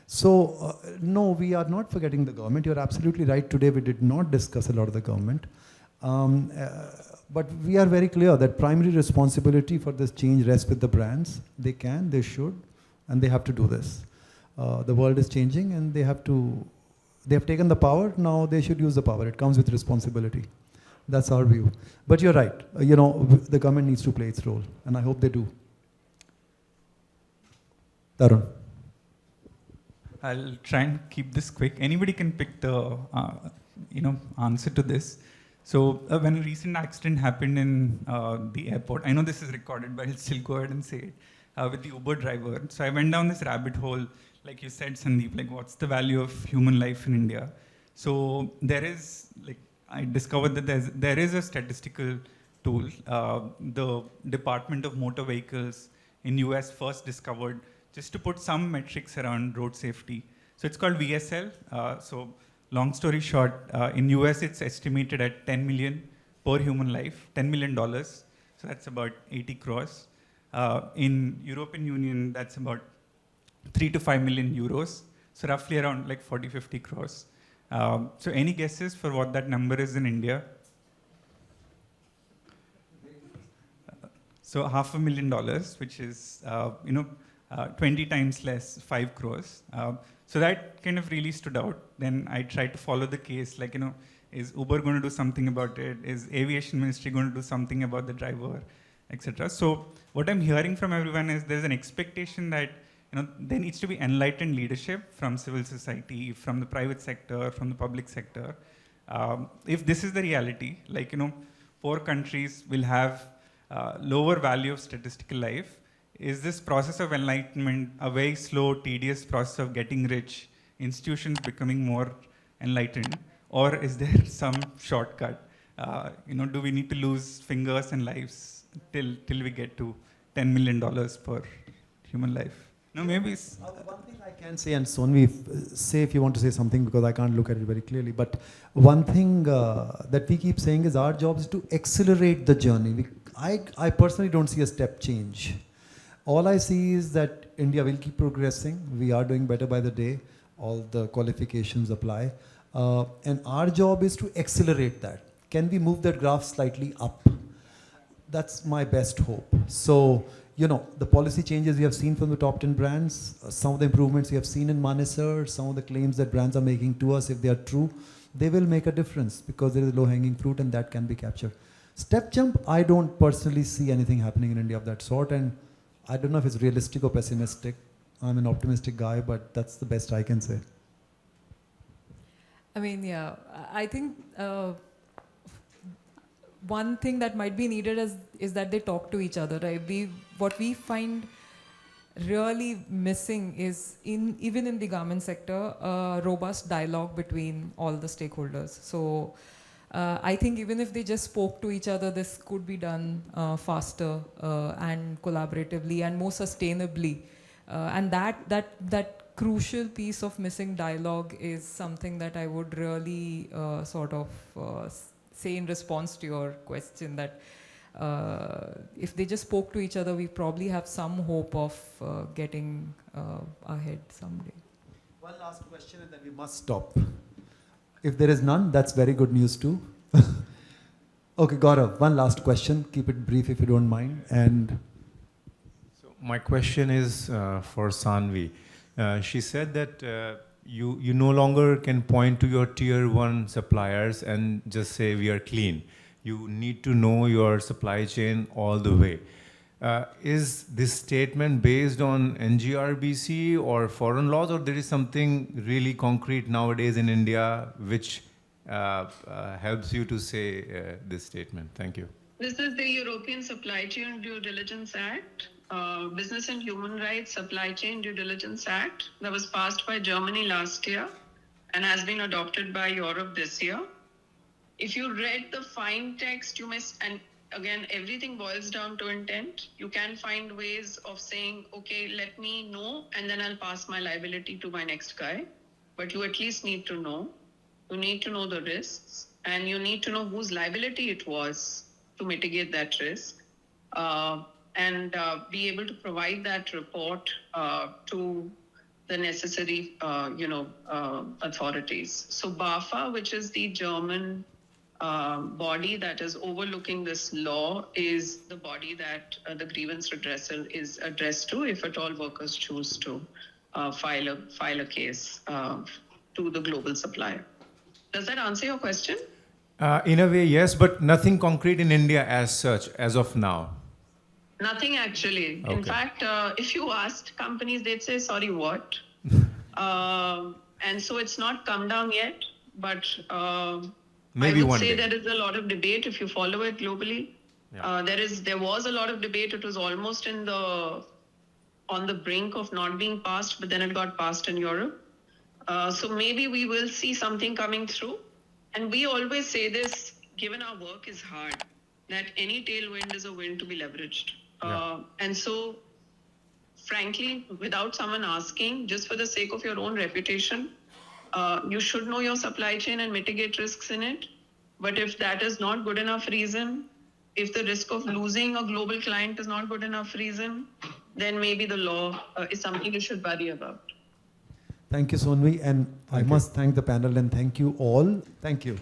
So, no, we are not forgetting the government. You're absolutely right. Today we did not discuss a lot of the government. But we are very clear that primary responsibility for this change rests with the brands. They can, they should, and they have to do this. The world is changing and they have taken the power, now they should use the power. It comes with responsibility. That's our view. But you're right, the government needs to play its role, and I hope they do. Tarun. I'll try and keep this quick. Anybody can pick the answer to this. So when a recent accident happened in the airport, I know this is recorded, but I'll still go ahead and say it, with the Uber driver. So I went down this rabbit hole, like you said, Sandeep, like what's the value of human life in India? So there is, I discovered that there is a statistical tool. The Department of Motor Vehicles in US first discovered just to put some metrics around road safety. So it's called VSL. So long story short, in US it's estimated at 10 million per human life, $10 million. So that's about 80 crores. In European Union, that's about 3 to 5 million euros. So roughly around like 40, 50 crores. So any guesses for what that number is in India? So $500,000, which is 20 times less, 5 crores. So that kind of really stood out. Then I tried to follow the case, is Uber going to do something about it? Is Aviation Ministry going to do something about the driver, etc.? So what I'm hearing from everyone is there's an expectation that there needs to be enlightened leadership from civil society, from the private sector, from the public sector. If this is the reality, poor countries will have lower value of statistical life, is this process of enlightenment a very slow, tedious process of getting rich, institutions becoming more enlightened, or is there some shortcut? Do we need to lose fingers and lives till we get to $10 million per human life? No, maybe. One thing I can say, and Sonvi, say if you want to say something because I can't look at it very clearly, but one thing that we keep saying is our job is to accelerate the journey. I personally don't see a step change. All I see is that India will keep progressing. We are doing better by the day. All the qualifications apply. And our job is to accelerate that. Can we move that graph slightly up? That's my best hope. So, the policy changes we have seen from the top 10 brands, some of the improvements we have seen in Manesar, some of the claims that brands are making to us, if they are true, they will make a difference because there is low-hanging fruit and that can be captured. Step jump, I don't personally see anything happening in India of that sort, and I don't know if it's realistic or pessimistic. I'm an optimistic guy, but that's the best I can say. I mean, yeah, I think one thing that might be needed is that they talk to each other, right? What we find really missing is, even in the garment sector, a robust dialogue between all the stakeholders. So I think even if they just spoke to each other, this could be done faster and collaboratively and more sustainably. And that crucial piece of missing dialogue is something that I would really say in response to your question, that if they just spoke to each other, we probably have some hope of getting ahead someday. One last question and then we must stop. If there is none, that's very good news too. Okay, Gaurav, one last question. Keep it brief if you don't mind. And so my question is for Sanvi. She said that you no longer can point to your tier 1 suppliers and just say we are clean. You need to know your supply chain all the way. Is this statement based on NGRBC or foreign laws, or there is something really concrete nowadays in India which helps you to say this statement? Thank you. This is the European Supply Chain Due Diligence Act, Business and Human Rights Supply Chain Due Diligence Act, that was passed by Germany last year and has been adopted by Europe this year. If you read the fine text, you must, and again, everything boils down to intent. You can find ways of saying, okay, let me know, and then I'll pass my liability to my next guy. But you at least need to know. You need to know the risks, and you need to know whose liability it was. to mitigate that risk, and be able to provide that report to the necessary, authorities. So BAFA, which is the German body that is overlooking this law, is the body that the grievance redressal is addressed to if at all workers choose to file a case to the global supplier. Does that answer your question? In a way, yes, but nothing concrete in India as such, as of now. Nothing actually. Okay. In fact, if you asked companies, they'd say, sorry, what? And so it's not come down yet, but Maybe I would one say day. there is a lot of debate if you follow it globally. Yeah. There was a lot of debate. It was almost on the brink of not being passed, but then it got passed in Europe. So maybe we will see something coming through. And we always say this, given our work is hard, that any tailwind is a wind to be leveraged. And so, frankly, without someone asking, just for the sake of your own reputation, you should know your supply chain and mitigate risks in it. But if that is not good enough reason, if the risk of losing a global client is not good enough reason, then maybe the law is something you should worry about. Thank you, Sonvi, and I must thank the panel and thank you all. Thank you.